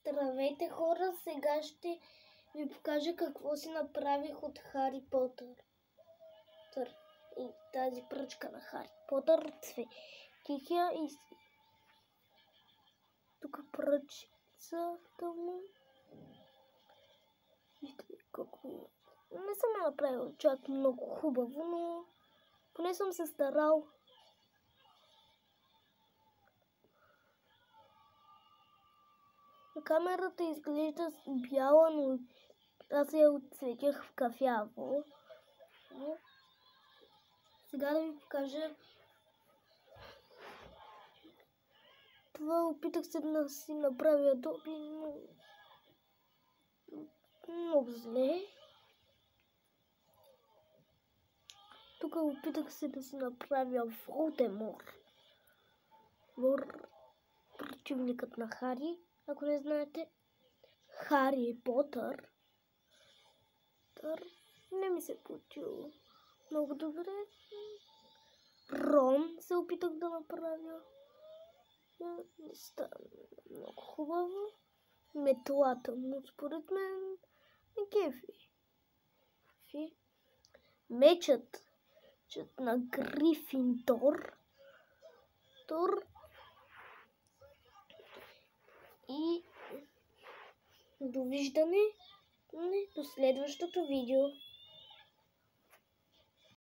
Здравейте хора, сега ще ви покажа какво си направих от Хари Потър. И тази пръчка на Хари Потър светих я и тук пръчицата му. Вижте какво. Не съм я направил чак много хубаво, но поне съм се старал. Камерата изглежда бяла, но аз я отцветях в кафяво. Сега да ви покажа. Това опитах се да си направя Добби, но много зле. Тук опитах се да си направя Волдемор. Противникът на Хари. Ако не знаете, Хари Потър. Не ми се получило много добре. Рон се опитах да направя. Не стана много хубаво. Метлата му според мен не кефи. Мечът на Грифиндор. И довиждане до следващото видео.